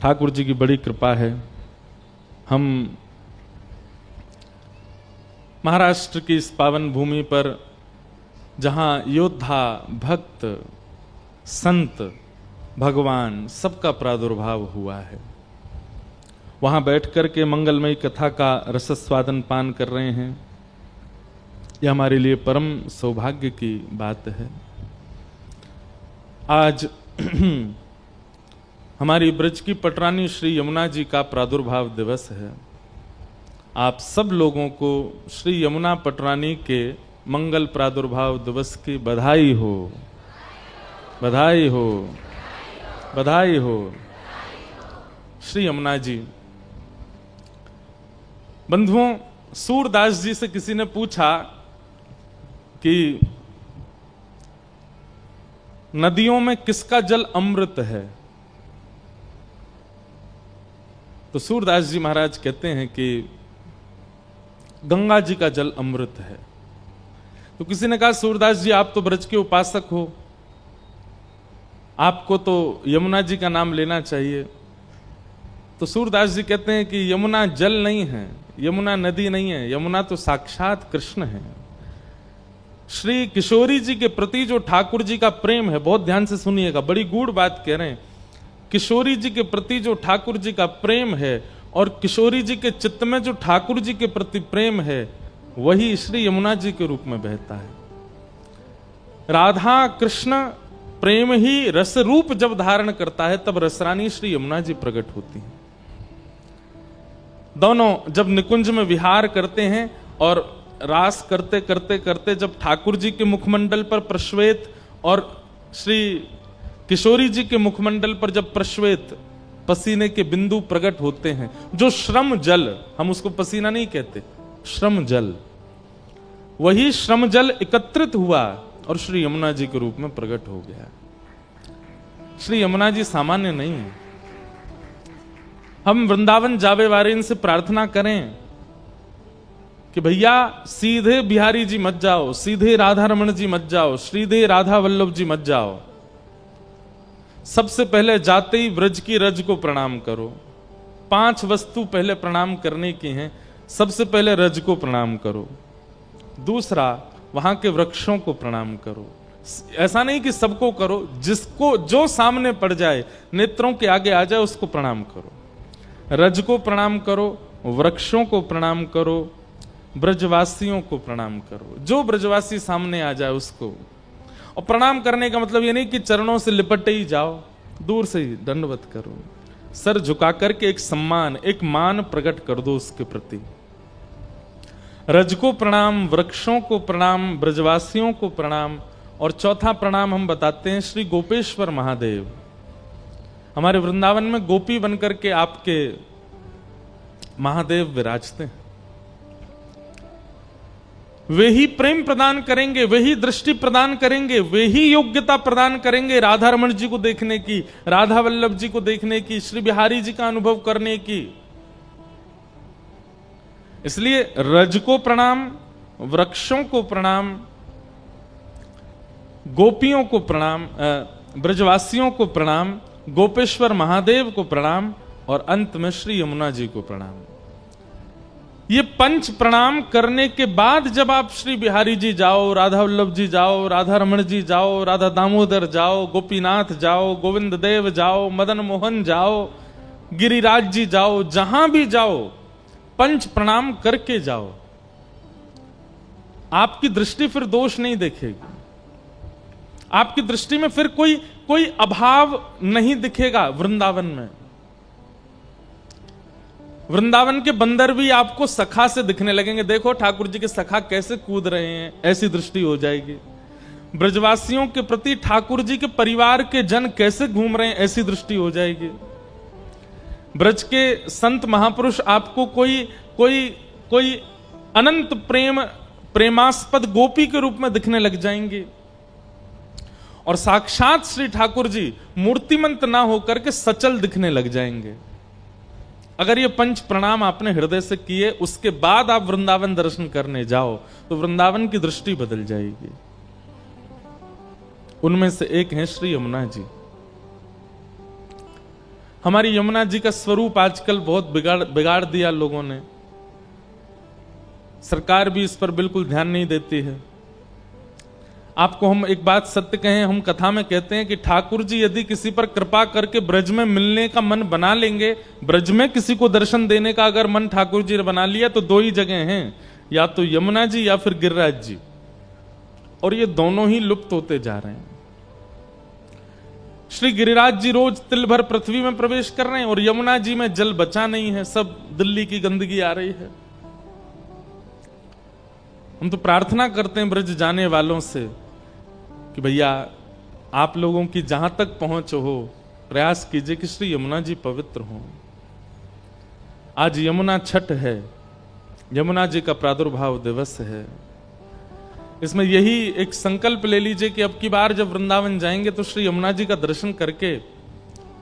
ठाकुर जी की बड़ी कृपा है। हम महाराष्ट्र की इस पावन भूमि पर जहाँ योद्धा, भक्त, संत, भगवान सबका प्रादुर्भाव हुआ है, वहाँ बैठ कर के मंगलमयी कथा का रसस्वादन पान कर रहे हैं, यह हमारे लिए परम सौभाग्य की बात है। आज हमारी ब्रज की पटरानी श्री यमुना जी का प्रादुर्भाव दिवस है। आप सब लोगों को श्री यमुना पटरानी के मंगल प्रादुर्भाव दिवस की बधाई हो, बधाई हो, बधाई हो। श्री यमुना जी, बंधुओं, सूरदास जी से किसी ने पूछा कि नदियों में किसका जल अमृत है, तो सूरदास जी महाराज कहते हैं कि गंगा जी का जल अमृत है। तो किसी ने कहा, सूरदास जी आप तो ब्रज के उपासक हो, आपको तो यमुना जी का नाम लेना चाहिए। तो सूरदास जी कहते हैं कि यमुना जल नहीं है, यमुना नदी नहीं है, यमुना तो साक्षात कृष्ण है। श्री किशोरी जी के प्रति जो ठाकुर जी का प्रेम है, बहुत ध्यान से सुनिएगा, बड़ी गूढ़ बात कह रहे हैं। किशोरी जी के प्रति जो ठाकुर जी का प्रेम है और किशोरी जी के चित्त में जो ठाकुर जी के प्रति प्रेम है, वही श्री यमुना जी के रूप में बहता है। राधा कृष्ण प्रेम ही रस रूप जब धारण करता है, तब रसरानी श्री यमुना जी प्रकट होती हैं। दोनों जब निकुंज में विहार करते हैं और रास करते करते करते जब ठाकुर जी के मुखमंडल पर प्रश्वेत और श्री किशोरी जी के मुखमंडल पर जब प्रश्वेत पसीने के बिंदु प्रकट होते हैं, जो श्रम जल, हम उसको पसीना नहीं कहते, श्रम जल, वही श्रम जल एकत्रित हुआ और श्री यमुना जी के रूप में प्रकट हो गया। श्री यमुना जी सामान्य नहीं है। हम वृंदावन जावे वाले इनसे प्रार्थना करें कि भैया सीधे बिहारी जी मत जाओ, सीधे राधा रमण जी मत जाओ, सीधे राधा वल्लभ जी मत जाओ। सबसे पहले जाते ही ब्रज की रज को प्रणाम करो। 5 वस्तु पहले प्रणाम करने की हैं। सबसे पहले रज को प्रणाम करो, दूसरा वहां के वृक्षों को प्रणाम करो। ऐसा नहीं कि सबको करो, जिसको जो सामने पड़ जाए, नेत्रों के आगे आ जाए, उसको प्रणाम करो। रज को प्रणाम करो, वृक्षों को प्रणाम करो, ब्रजवासियों को प्रणाम करो, जो ब्रजवासी सामने आ जाए उसको। और प्रणाम करने का मतलब ये नहीं कि चरणों से लिपटे ही जाओ, दूर से ही दंडवत करो, सर झुका करके एक सम्मान, एक मान प्रकट कर दो उसके प्रति। रज को प्रणाम, वृक्षों को प्रणाम, ब्रजवासियों को प्रणाम। और चौथा प्रणाम हम बताते हैं श्री गोपेश्वर महादेव। हमारे वृंदावन में गोपी बनकर के आपके महादेव विराजते हैं। वे ही प्रेम प्रदान करेंगे, वे ही दृष्टि प्रदान करेंगे, वे ही योग्यता प्रदान करेंगे राधा रमण जी को देखने की, राधा वल्लभ जी को देखने की, श्री बिहारी जी का अनुभव करने की। इसलिए रज को प्रणाम, वृक्षों को प्रणाम, गोपियों को प्रणाम, ब्रजवासियों को प्रणाम, गोपेश्वर महादेव को प्रणाम और अंत में श्री यमुना जी को प्रणाम। ये 5 प्रणाम करने के बाद जब आप श्री बिहारी जी जाओ, राधा वल्लभ जी जाओ, राधा रमण जी जाओ, राधा दामोदर जाओ, गोपीनाथ जाओ, गोविंद देव जाओ, मदन मोहन जाओ, गिरिराज जी जाओ, जहां भी जाओ 5 प्रणाम करके जाओ। आपकी दृष्टि फिर दोष नहीं देखेगी, आपकी दृष्टि में फिर कोई अभाव नहीं दिखेगा। वृंदावन में, वृंदावन के बंदर भी आपको सखा से दिखने लगेंगे। देखो ठाकुर जी के सखा कैसे कूद रहे हैं, ऐसी दृष्टि हो जाएगी। ब्रजवासियों के प्रति ठाकुर जी के परिवार के जन कैसे घूम रहे हैं, ऐसी दृष्टि हो जाएगी। ब्रज के संत महापुरुष आपको कोई अनंत प्रेमास्पद गोपी के रूप में दिखने लग जाएंगे। और साक्षात श्री ठाकुर जी मूर्तिमंत ना होकर के सचल दिखने लग जाएंगे। अगर ये 5 प्रणाम आपने हृदय से किए, उसके बाद आप वृंदावन दर्शन करने जाओ तो वृंदावन की दृष्टि बदल जाएगी। उनमें से एक है श्री यमुना जी। हमारी यमुना जी का स्वरूप आजकल बहुत बिगाड़ दिया लोगों ने। सरकार भी इस पर बिल्कुल ध्यान नहीं देती है। आपको हम एक बात सत्य कहें, हम कथा में कहते हैं कि ठाकुर जी यदि किसी पर कृपा करके ब्रज में मिलने का मन बना लेंगे, ब्रज में किसी को दर्शन देने का अगर मन ठाकुर जी ने बना लिया तो दो ही जगह हैं, या तो यमुना जी या फिर गिरिराज जी, और ये दोनों ही लुप्त होते जा रहे हैं। श्री गिरिराज जी रोज तिल भर पृथ्वी में प्रवेश कर रहे हैं और यमुना जी में जल बचा नहीं है, सब दिल्ली की गंदगी आ रही है। हम तो प्रार्थना करते हैं ब्रज जाने वालों से कि भैया आप लोगों की जहां तक पहुंच हो प्रयास कीजिए कि श्री यमुना जी पवित्र हो। आज यमुना छठ है, यमुना जी का प्रादुर्भाव दिवस है। इसमें यही एक संकल्प ले लीजिए कि अब की बार जब वृंदावन जाएंगे तो श्री यमुना जी का दर्शन करके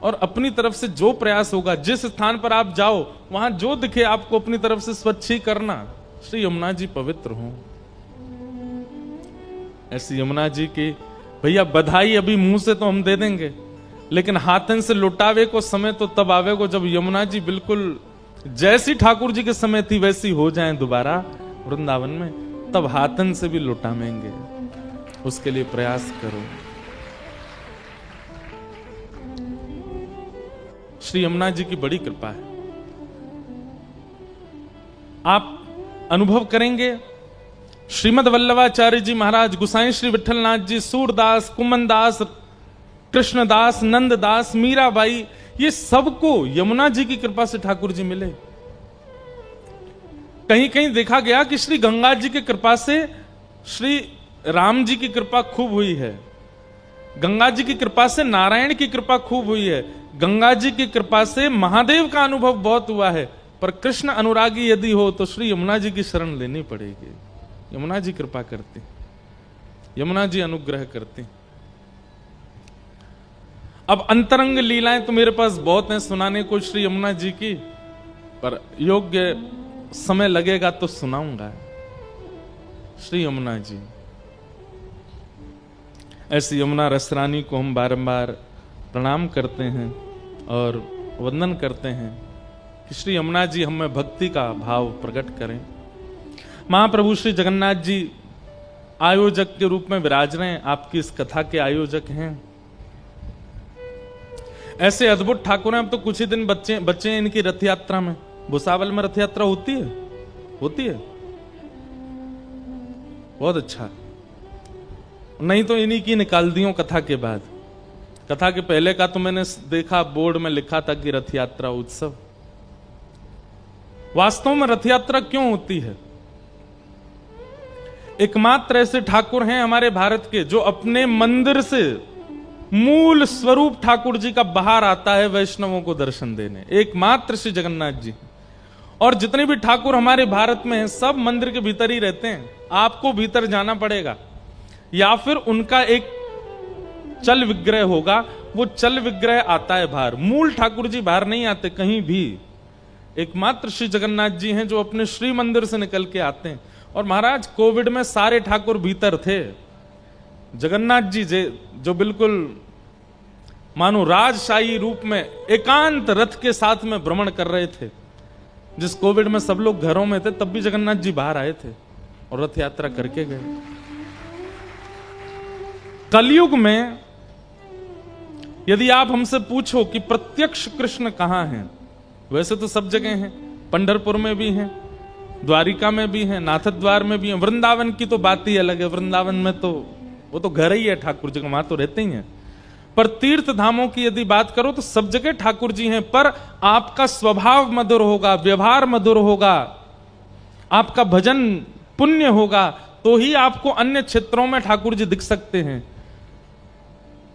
और अपनी तरफ से जो प्रयास होगा, जिस स्थान पर आप जाओ वहां जो दिखे आपको अपनी तरफ से स्वच्छ ही करना, श्री यमुना जी पवित्र हो। ऐसी यमुना जी की भैया बधाई अभी मुंह से तो हम दे देंगे, लेकिन हाथन से लुटावे को समय तो तब आवे को जब यमुना जी बिल्कुल जैसी ठाकुर जी के समय थी वैसी हो जाएं दोबारा वृंदावन में, तब हाथन से भी लुटावेंगे। उसके लिए प्रयास करो। श्री यमुना जी की बड़ी कृपा है। आप अनुभव करेंगे श्रीमद वल्लभाचार्य जी महाराज, गुसाई श्री विठलनाथ जी, सूरदास, कुमनदास, कृष्णदास, नंददास, मीराबाई, ये सबको यमुना जी की कृपा से ठाकुर जी मिले। कहीं कहीं देखा गया कि श्री गंगा जी की कृपा से श्री राम जी की कृपा खूब हुई है, गंगा जी की कृपा से नारायण की कृपा खूब हुई है, गंगा जी की कृपा से महादेव का अनुभव बहुत हुआ है। पर कृष्ण अनुरागी यदि हो तो श्री यमुना जी की शरण लेनी पड़ेगी। यमुना जी कृपा करती, यमुना जी अनुग्रह करती। अब अंतरंग लीलाएं तो मेरे पास बहुत हैं सुनाने को श्री यमुना जी की, पर योग्य समय लगेगा तो सुनाऊंगा। श्री यमुना जी, ऐसी यमुना रसरानी को हम बारंबार प्रणाम करते हैं और वंदन करते हैं कि श्री यमुना जी हमें भक्ति का भाव प्रकट करें। महाप्रभु श्री जगन्नाथ जी आयोजक के रूप में विराज रहे हैं, आपकी इस कथा के आयोजक हैं। ऐसे अद्भुत ठाकुर हैं। अब तो कुछ ही दिन बच्चे हैं इनकी रथ यात्रा में। भुसावल में रथ यात्रा होती है बहुत अच्छा। नहीं तो इन्हीं की निकाल दियो कथा के बाद। कथा के पहले का तो मैंने देखा बोर्ड में लिखा था कि रथ यात्रा उत्सव। वास्तव में रथ यात्रा क्यों होती है? एकमात्र ऐसे ठाकुर हैं हमारे भारत के जो अपने मंदिर से मूल स्वरूप ठाकुर जी का बाहर आता है वैष्णवों को दर्शन देने, एकमात्र श्री जगन्नाथ जी। और जितने भी ठाकुर हमारे भारत में हैं सब मंदिर के भीतर ही रहते हैं। आपको भीतर जाना पड़ेगा या फिर उनका एक चल विग्रह होगा, वो चल विग्रह आता है बाहर। मूल ठाकुर जी बाहर नहीं आते कहीं भी। एकमात्र श्री जगन्नाथ जी हैं जो अपने श्री मंदिर से निकल के आते हैं। और महाराज कोविड में सारे ठाकुर भीतर थे। जगन्नाथ जी जो बिल्कुल मानो राजशाही रूप में एकांत रथ के साथ में भ्रमण कर रहे थे। जिस कोविड में सब लोग घरों में थे तब भी जगन्नाथ जी बाहर आए थे और रथ यात्रा करके गए। कलयुग में यदि आप हमसे पूछो कि प्रत्यक्ष कृष्ण कहां हैं, वैसे तो सब जगह हैं। पंढरपुर में भी हैं, द्वारिका में भी हैं, नाथद्वार में भी हैं। वृंदावन की तो बात ही अलग है। वृंदावन में तो वो तो घर ही है ठाकुर जी का, वहां तो रहते ही हैं। पर तीर्थ धामों की यदि बात करो तो सब जगह ठाकुर जी हैं। पर आपका स्वभाव मधुर होगा, व्यवहार मधुर होगा, आपका भजन पुण्य होगा तो ही आपको अन्य क्षेत्रों में ठाकुर जी दिख सकते हैं।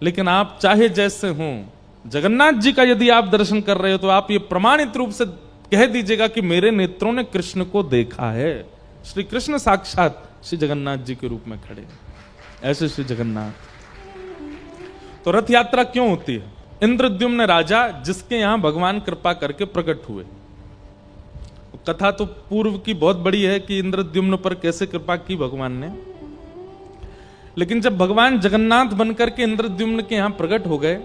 लेकिन आप चाहे जैसे हों, जगन्नाथ जी का यदि आप दर्शन कर रहे हो तो आप ये प्रमाणित रूप से कह दीजिएगा कि मेरे नेत्रों ने कृष्ण को देखा है। श्री कृष्ण साक्षात श्री जगन्नाथ जी के रूप में खड़े, ऐसे श्री जगन्नाथ। तो रथ यात्रा क्यों होती है? इंद्रद्युम्न राजा जिसके यहां भगवान कृपा करके प्रकट हुए। कथा तो पूर्व की बहुत बड़ी है कि इंद्रद्युम्न पर कैसे कृपा की भगवान ने। लेकिन जब भगवान जगन्नाथ बनकर के इंद्रद्युम्न के यहां प्रकट हो गए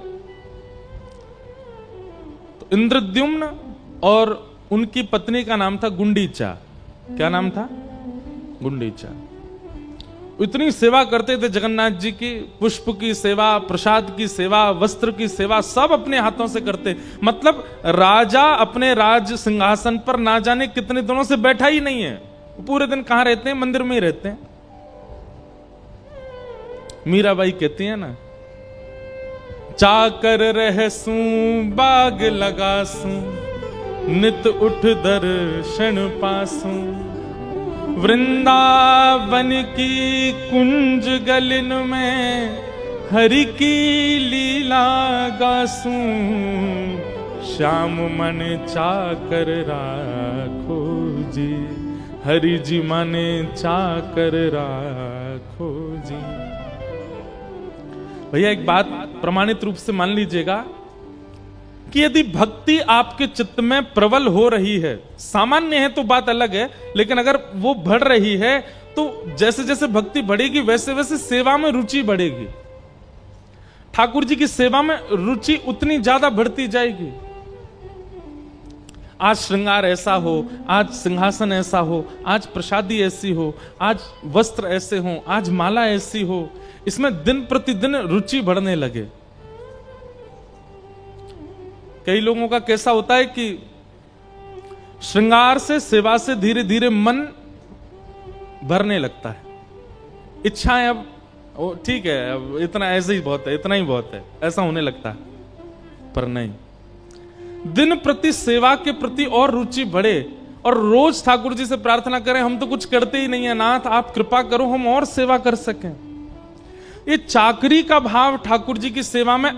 तो इंद्रद्युम्न और उनकी पत्नी का नाम था गुंडीचा। क्या नाम था? गुंडीचा। इतनी सेवा करते थे जगन्नाथ जी की, पुष्प की सेवा, प्रसाद की सेवा, वस्त्र की सेवा, सब अपने हाथों से करते। मतलब राजा अपने राज सिंहासन पर ना जाने कितने दिनों से बैठा ही नहीं है। पूरे दिन कहां रहते हैं? मंदिर में ही रहते हैं। मीराबाई कहती है ना, चाकर रहसू बाग लगासू, नित उठ दर्शन पासू, वृंदावन की कुंज गलिन में हरि की लीला गासू, श्याम मन चाकर राखो जी, हरि जी मन चाकर राखो जी। भैया एक बात प्रमाणित रूप से मान लीजिएगा कि यदि भक्ति आपके चित्त में प्रबल हो रही है, सामान्य है तो बात अलग है, लेकिन अगर वो बढ़ रही है तो जैसे जैसे भक्ति बढ़ेगी वैसे वैसे सेवा में रुचि बढ़ेगी। ठाकुर जी की सेवा में रुचि उतनी ज्यादा बढ़ती जाएगी। आज श्रृंगार ऐसा हो, आज सिंहासन ऐसा हो, आज प्रसादी ऐसी हो, आज वस्त्र ऐसे हो, आज माला ऐसी हो, इसमें दिन प्रतिदिन रुचि बढ़ने लगे। कई लोगों का कैसा होता है कि श्रृंगार से, सेवा से धीरे धीरे मन भरने लगता है। इच्छाएं अब ठीक है, अब इतना ऐसे ही बहुत है, इतना ही बहुत है, ऐसा होने लगता है। पर नहीं, दिन प्रति सेवा के प्रति और रुचि बढ़े और रोज ठाकुर जी से प्रार्थना करें, हम तो कुछ करते ही नहीं है नाथ, आप कृपा करो हम और सेवा कर सकें। ये चाकरी का भाव ठाकुर जी की सेवा में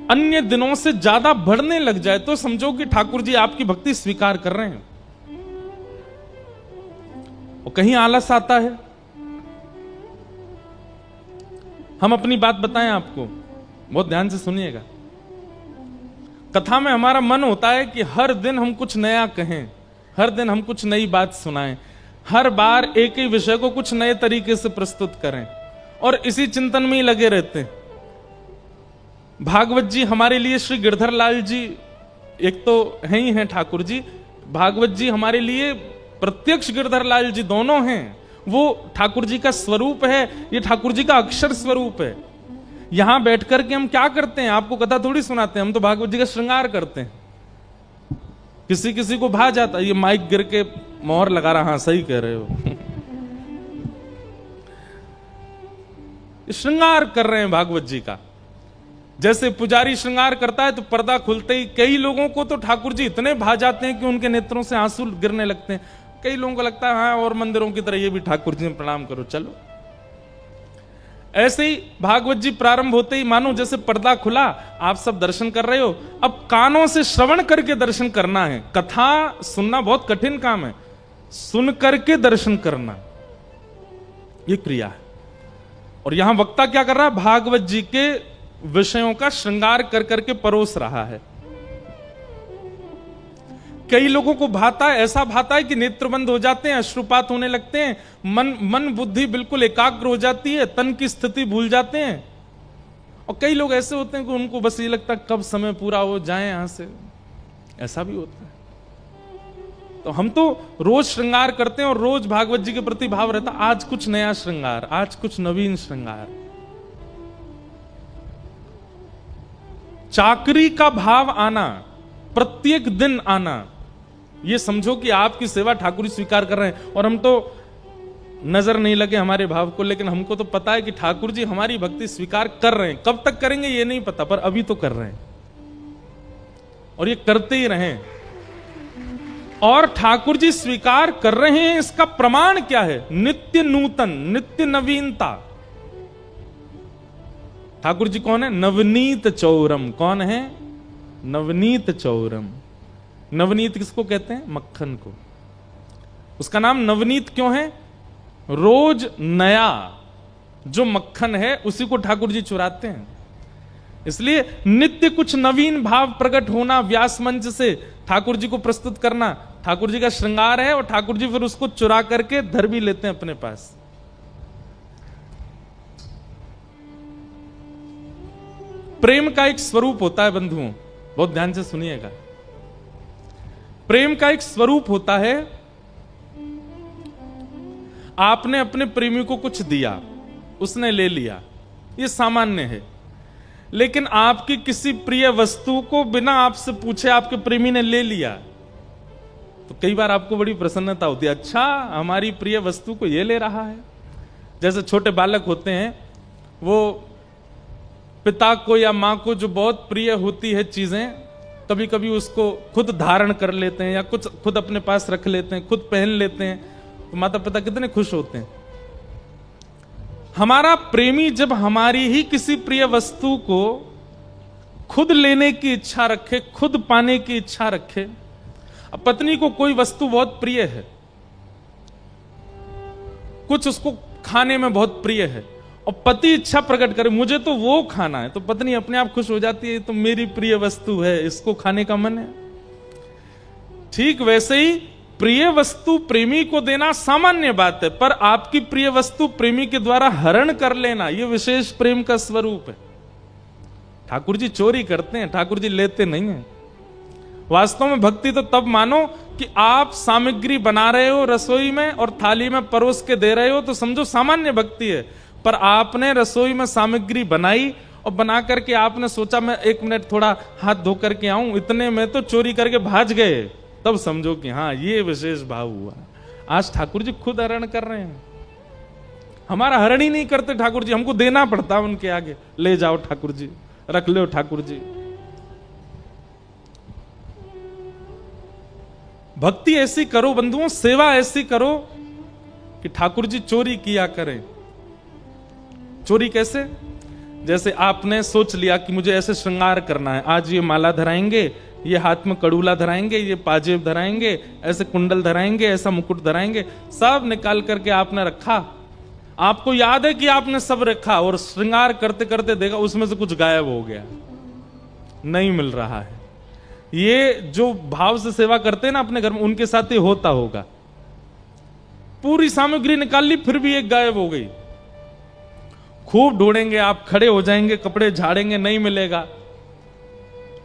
अन्य दिनों से ज्यादा बढ़ने लग जाए तो समझो कि ठाकुर जी आपकी भक्ति स्वीकार कर रहे हैं। और कहीं आलस आता है। हम अपनी बात बताएं आपको, बहुत ध्यान से सुनिएगा। कथा में हमारा मन होता है कि हर दिन हम कुछ नया कहें, हर दिन हम कुछ नई बात सुनाएं, हर बार एक ही विषय को कुछ नए तरीके से प्रस्तुत करें, और इसी चिंतन में ही लगे रहते हैं। भागवत जी हमारे लिए, श्री गिरधर लाल जी एक तो है ही हैं ठाकुर जी, भागवत जी हमारे लिए प्रत्यक्ष गिरधर लाल जी दोनों हैं। वो ठाकुर जी का स्वरूप है, ये ठाकुर जी का अक्षर स्वरूप है। यहां बैठकर के हम क्या करते हैं? आपको कथा थोड़ी सुनाते हैं, हम तो भागवत जी का श्रृंगार करते हैं। किसी किसी को भा जाता, ये माइक गिर के मोहर लगा रहा, हाँ सही कह रहे हो। श्रृंगार कर रहे हैं भागवत जी का। जैसे पुजारी श्रृंगार करता है तो पर्दा खुलते ही कई लोगों को तो ठाकुर जी इतने भा जाते हैं कि उनके नेत्रों से आंसू गिरने लगते हैं। कई लोगों को लगता है हाँ और मंदिरों की तरह ये भी ठाकुर जी में प्रणाम करो, चलो। ऐसे ही भागवत जी प्रारंभ होते ही मानो जैसे पर्दा खुला, आप सब दर्शन कर रहे हो, अब कानों से श्रवण करके दर्शन करना है। कथा सुनना बहुत कठिन काम है, सुन करके दर्शन करना ये क्रिया है। और यहां वक्ता क्या कर रहा है? भागवत जी के विषयों का श्रृंगार कर करके परोस रहा है। कई लोगों को भाता है, ऐसा भाता है कि नेत्र बंद हो जाते हैं, अश्रुपात होने लगते हैं, मन बुद्धि बिल्कुल एकाग्र हो जाती है, तन की स्थिति भूल जाते हैं। और कई लोग ऐसे होते हैं कि उनको बस ये लगता है कब समय पूरा हो जाए यहां से, ऐसा भी होता है। तो हम तो रोज श्रृंगार करते हैं और रोज भागवत जी के प्रति भाव रहता, आज कुछ नया श्रृंगार, आज कुछ नवीन श्रृंगार। चाकरी का भाव आना, प्रत्येक दिन आना, ये समझो कि आपकी सेवा ठाकुर स्वीकार कर रहे हैं। और हम तो नजर नहीं लगे हमारे भाव को, लेकिन हमको तो पता है कि ठाकुर जी हमारी भक्ति स्वीकार कर रहे हैं। कब तक करेंगे ये नहीं पता, पर अभी तो कर रहे हैं और ये करते ही रहें। और ठाकुर जी स्वीकार कर रहे हैं, इसका प्रमाण क्या है? नित्य नूतन, नित्य नवीनता। ठाकुर जी कौन है? नवनीत चौरम। कौन है? नवनीत चौरम। नवनीत किसको कहते हैं? मक्खन को। उसका नाम नवनीत क्यों है? रोज नया जो मक्खन है उसी को ठाकुर जी चुराते हैं, इसलिए नित्य कुछ नवीन भाव प्रकट होना, व्यास मंच से ठाकुर जी को प्रस्तुत करना ठाकुर जी का श्रृंगार है। और ठाकुर जी फिर उसको चुरा करके धर भी लेते हैं अपने पास। प्रेम का एक स्वरूप होता है बंधुओं, बहुत ध्यान से सुनिएगा। प्रेम का एक स्वरूप होता है, आपने अपने प्रेमी को कुछ दिया, उसने ले लिया, ये सामान्य है। लेकिन आपकी किसी प्रिय वस्तु को बिना आपसे पूछे आपके प्रेमी ने ले लिया, तो कई बार आपको बड़ी प्रसन्नता होती है, अच्छा हमारी प्रिय वस्तु को ये ले रहा है। जैसे छोटे बालक होते हैं, वो पिता को या मां को जो बहुत प्रिय होती है चीजें, कभी कभी उसको खुद धारण कर लेते हैं या कुछ खुद अपने पास रख लेते हैं, खुद पहन लेते हैं, तो माता पिता कितने खुश होते हैं। हमारा प्रेमी जब हमारी ही किसी प्रिय वस्तु को खुद लेने की इच्छा रखे, खुद पाने की इच्छा रखे, अब पत्नी को कोई वस्तु बहुत प्रिय है, कुछ उसको खाने में बहुत प्रिय है, और पति इच्छा प्रकट करे मुझे तो वो खाना है, तो पत्नी अपने आप खुश हो जाती है, तो मेरी प्रिय वस्तु है, इसको खाने का मन है। ठीक वैसे ही प्रिय वस्तु प्रेमी को देना सामान्य बात है, पर आपकी प्रिय वस्तु प्रेमी के द्वारा हरण कर लेना, यह विशेष प्रेम का स्वरूप है। ठाकुर जी चोरी करते हैं, ठाकुर जी लेते नहीं हैं। वास्तव में भक्ति तो तब मानो कि आप सामग्री बना रहे हो रसोई में और थाली में परोस के दे रहे हो, तो समझो सामान्य भक्ति है। पर आपने रसोई में सामग्री बनाई और बना करके आपने सोचा मैं 1 मिनट थोड़ा हाथ धो करके आऊं, इतने में तो चोरी करके भाज गए, तब समझो कि हाँ ये विशेष भाव हुआ। आज ठाकुर जी खुद हरण कर रहे हैं, हमारा हरण ही नहीं करते ठाकुर जी, हमको देना पड़ता है उनके आगे, ले जाओ ठाकुर जी, रख लो ठाकुर जी। भक्ति ऐसी करो बंधुओं, सेवा ऐसी करो कि ठाकुर जी चोरी किया करें। चोरी कैसे? जैसे आपने सोच लिया कि मुझे ऐसे श्रृंगार करना है, आज ये माला धराएंगे, ये हाथ में कड़ूला धराएंगे, ये पाजेब धराएंगे, ऐसे कुंडल धराएंगे, ऐसा मुकुट धराएंगे, सब निकाल करके आपने रखा। आपको याद है कि आपने सब रखा, और श्रृंगार करते करते देखा उसमें से कुछ गायब हो गया, नहीं मिल रहा है। ये जो भाव से सेवा करते हैं ना अपने घर में, उनके साथ ही होता होगा। पूरी सामग्री निकाल ली, फिर भी एक गायब हो गई। खूब ढूंढेंगे, आप खड़े हो जाएंगे, कपड़े झाड़ेंगे, नहीं मिलेगा।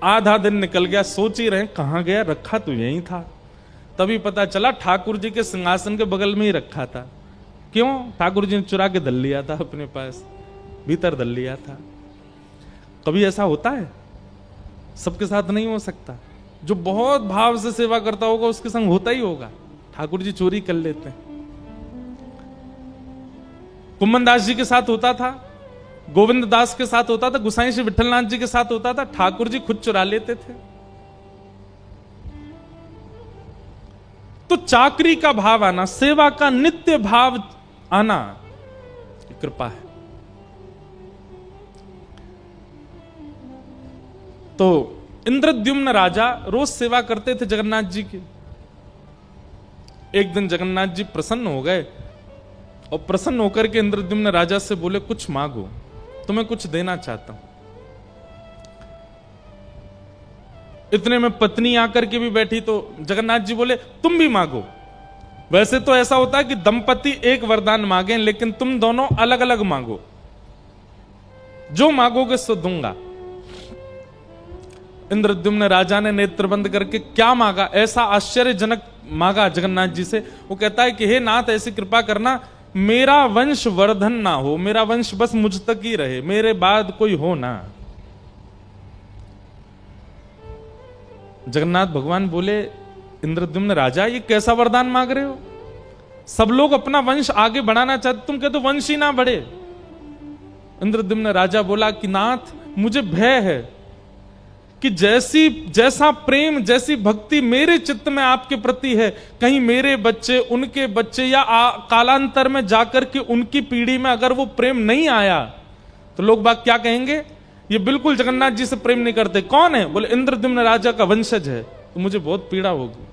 आधा दिन निकल गया, सोच ही रहे कहां गया, रखा तो यहीं था। तभी पता चला ठाकुर जी के सिंहासन के बगल में ही रखा था। क्यों? ठाकुर जी ने चुरा के धर लिया था, अपने पास भीतर धर लिया था। कभी ऐसा होता है? सबके साथ नहीं हो सकता। जो बहुत भाव से सेवा करता होगा उसके संग होता ही होगा। ठाकुर जी चोरी कर लेते हैं। कुम्मन दास जी के साथ होता था, गोविंद दास के साथ होता था, गुसाई श्री विठलनाथ जी के साथ होता था, ठाकुर जी खुद चुरा लेते थे। तो चाकरी का भाव आना, सेवा का नित्य भाव आना कृपा है। तो इंद्रद्युम्न राजा रोज सेवा करते थे जगन्नाथ जी की। एक दिन जगन्नाथ जी प्रसन्न हो गए और प्रसन्न होकर के इंद्रद्युम्न राजा से बोले कुछ मांगो, तुम्हें कुछ देना चाहता हूं। इतने में पत्नी आकर के भी बैठी, तो जगन्नाथ जी बोले तुम भी मांगो। वैसे तो ऐसा होता है कि दंपति एक वरदान मांगे, लेकिन तुम दोनों अलग अलग मांगो, जो मांगोगे सो दूंगा। इंद्रद्युम्न राजा ने नेत्र बंद करके क्या मांगा, ऐसा आश्चर्यजनक मांगा जगन्नाथ जी से। वो कहता है कि हे नाथ, ऐसी कृपा करना, मेरा वंश वर्धन ना हो, मेरा वंश बस मुझ तक ही रहे, मेरे बाद कोई हो ना। जगन्नाथ भगवान बोले इंद्रद्युम्न राजा, ये कैसा वरदान मांग रहे हो? सब लोग अपना वंश आगे बढ़ाना चाहते, तुम कहते वंश ही ना बढ़े। इंद्रद्युम्न राजा बोला कि नाथ, मुझे भय है कि जैसा प्रेम, जैसी भक्ति मेरे चित्त में आपके प्रति है, कहीं मेरे बच्चे, उनके बच्चे या कालांतर में जाकर के उनकी पीढ़ी में अगर वो प्रेम नहीं आया तो लोग बात क्या कहेंगे, ये बिल्कुल जगन्नाथ जी से प्रेम नहीं करते। कौन है? बोले इंद्रद्युम्न राजा का वंशज है। तो मुझे बहुत पीड़ा होगी।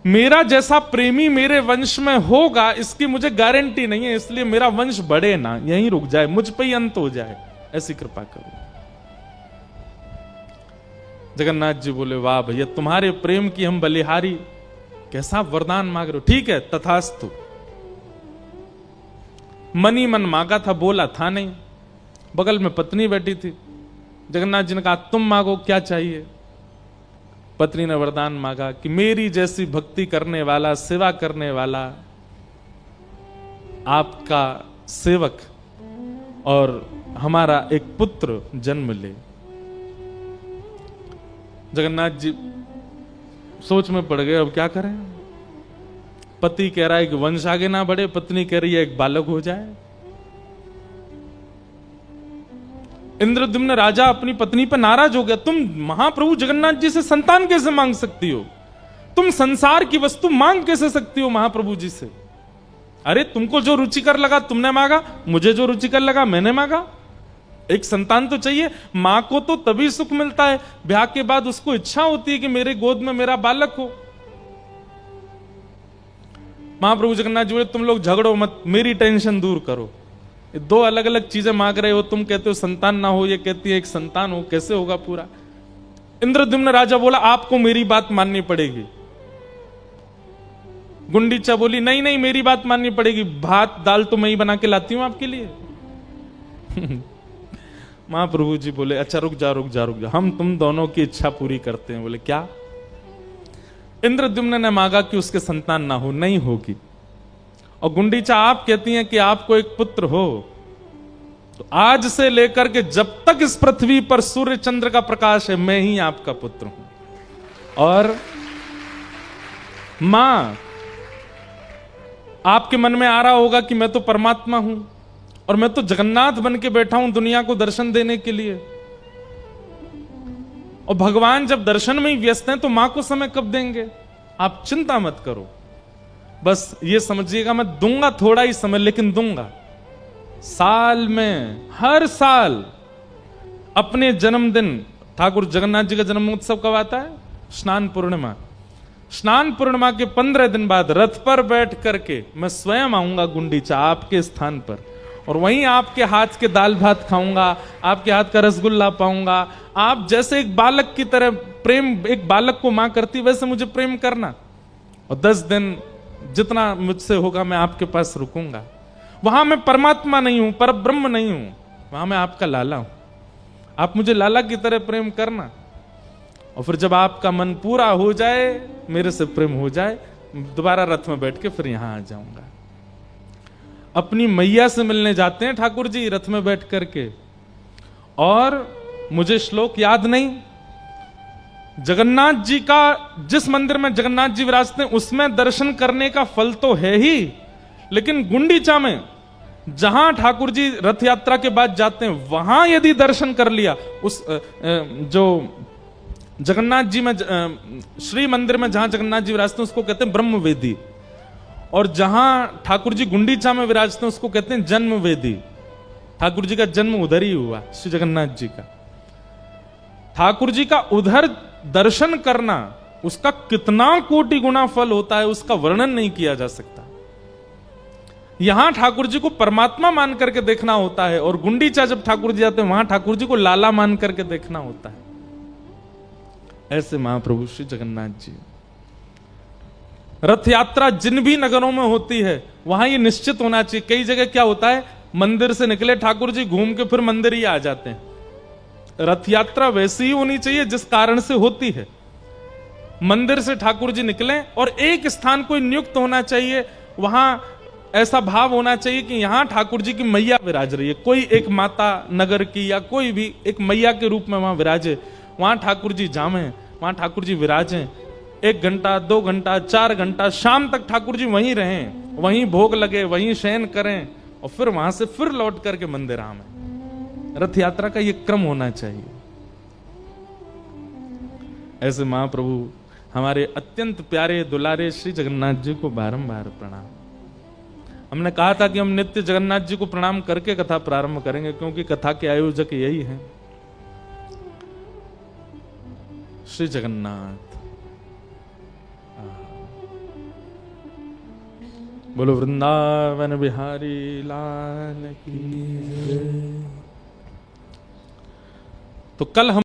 मेरा जैसा प्रेमी मेरे वंश में होगा इसकी मुझे गारंटी नहीं है, इसलिए मेरा वंश बढ़े ना, यहीं रुक जाए, मुझ पे ही अंत हो जाए, ऐसी कृपा करो। जगन्नाथ जी बोले वाह भैया, तुम्हारे प्रेम की हम बलिहारी, कैसा वरदान मांग रहे हो। ठीक है, तथास्तु। मनी मन मांगा था, बोला था नहीं। बगल में पत्नी बैठी थी, जगन्नाथ जी ने कहा तुम मांगो क्या चाहिए। पत्नी ने वरदान मांगा कि मेरी जैसी भक्ति करने वाला, सेवा करने वाला आपका सेवक और हमारा एक पुत्र जन्म ले। जगन्नाथ जी सोच में पड़ गए, अब क्या करें। पति कह रहा है कि वंश आगे ना बढ़े, पत्नी कह रही है एक बालक हो जाए। इंद्रद्युम्न राजा अपनी पत्नी पर नाराज हो गया, तुम महाप्रभु जगन्नाथ जी से संतान कैसे मांग सकती हो, तुम संसार की वस्तु मांग कैसे सकती हो महाप्रभु जी से। अरे तुमको जो रुचिकर लगा तुमने मांगा, मुझे जो रुचिकर लगा मैंने मांगा। एक संतान तो चाहिए। मां को तो तभी सुख मिलता है, ब्याह के बाद उसको इच्छा होती है कि मेरे गोद में मेरा बालक हो। महाप्रभु जगन्नाथ जी बोले तुम लोग झगड़ो मत, मेरी टेंशन दूर करो। ये दो अलग अलग चीजें मांग रहे हो, तुम कहते हो संतान ना हो, ये कहती है एक संतान हो, कैसे होगा पूरा। इंद्रद्युम्न राजा बोला आपको मेरी बात माननी पड़ेगी। गुंडीचा बोली नहीं नहीं मेरी बात माननी पड़ेगी, भात दाल तो मैं ही बना के लाती हूं आपके लिए। महाप्रभु जी बोले अच्छा रुक जा, हम तुम दोनों की इच्छा पूरी करते हैं। बोले क्या। इंद्रद्युम्न ने मांगा कि उसके संतान ना हो, नहीं होगी। और गुंडीचा आप कहती हैं कि आपको एक पुत्र हो, तो आज से लेकर के जब तक इस पृथ्वी पर सूर्य चंद्र का प्रकाश है मैं ही आपका पुत्र हूं। और मां आपके मन में आ रहा होगा कि मैं तो परमात्मा हूं और मैं तो जगन्नाथ बन के बैठा हूं दुनिया को दर्शन देने के लिए। और भगवान जब दर्शन में ही व्यस्त हैं तो मां को समय कब देंगे। आप चिंता मत करो, बस ये समझिएगा मैं दूंगा थोड़ा ही समय, लेकिन दूंगा। साल में हर साल अपने जन्मदिन, ठाकुर जगन्नाथ जी का जन्म उत्सव कब आता है, स्नान पूर्णिमा। स्नान पूर्णिमा के 15 दिन बाद रथ पर बैठ करके मैं स्वयं आऊंगा गुंडीचा आपके स्थान पर, और वहीं आपके हाथ के दाल भात खाऊंगा, आपके हाथ का रसगुल्ला पाऊंगा। आप जैसे एक बालक की तरह प्रेम एक बालक को मां करती वैसे मुझे प्रेम करना, और 10 दिन जितना मुझसे होगा मैं आपके पास रुकूंगा। वहां मैं परमात्मा नहीं हूं, पर ब्रह्म नहीं हूं, वहां मैं आपका लाला हूं। आप मुझे लाला की तरह प्रेम करना, और फिर जब आपका मन पूरा हो जाए, मेरे से प्रेम हो जाए, दोबारा रथ में बैठ के फिर यहां आ जाऊंगा। अपनी मैया से मिलने जाते हैं ठाकुर जी रथ में बैठ करके, और मुझे श्लोक याद नहीं, जगन्नाथ जी का जिस मंदिर में जगन्नाथ जी विराजते हैं उसमें दर्शन करने का फल तो है ही, लेकिन गुंडीचा में जहां ठाकुर जी रथ यात्रा के बाद जाते हैं वहां यदि दर्शन कर लिया, उस जो जगन्नाथ जी में श्री मंदिर में जहां जगन्नाथ जी विराजते हैं उसको कहते हैं ब्रह्म वेदी, और जहां ठाकुर जी गुंडीचा में विराजते हैं उसको कहते हैं जन्म वेदी। ठाकुर जी का जन्म उधर ही हुआ, श्री जगन्नाथ जी का। ठाकुर जी का उधर दर्शन करना, उसका कितना कोटि गुना फल होता है उसका वर्णन नहीं किया जा सकता। यहां ठाकुर जी को परमात्मा मान करके देखना होता है, और गुंडीचा जब ठाकुर जी जाते हैं वहां ठाकुर जी को लाला मान करके देखना होता है। ऐसे महाप्रभु श्री जगन्नाथ जी रथ यात्रा जिन भी नगरों में होती है वहां ये निश्चित होना चाहिए। कई जगह क्या होता है, मंदिर से निकले ठाकुर जी घूम के फिर मंदिर ही आ जाते हैं। रथ यात्रा वैसी ही होनी चाहिए जिस कारण से होती है। मंदिर से ठाकुर जी निकले और एक स्थान कोई नियुक्त होना चाहिए, वहां ऐसा भाव होना चाहिए कि यहां ठाकुर जी की मैया विराज रही है, कोई एक माता नगर की या कोई भी एक मैया के रूप में वहां विराजे, वहां ठाकुर जी जामे, वहां ठाकुर जी विराजें। 1 घंटा 2 घंटा 4 घंटा शाम तक ठाकुर जी वहीं रहें, वहीं भोग लगे, वहीं शयन करें, और फिर वहां से फिर लौट करके मंदिर आवे। रथ यात्रा का ये क्रम होना चाहिए। ऐसे महाप्रभु हमारे अत्यंत प्यारे दुलारे श्री जगन्नाथ जी को बारंबार प्रणाम। हमने कहा था कि हम नित्य जगन्नाथ जी को प्रणाम करके कथा प्रारंभ करेंगे, क्योंकि कथा के आयोजक यही हैं श्री जगन्नाथ। बोलो वृंदावन बिहारी लाल की। तो कल हम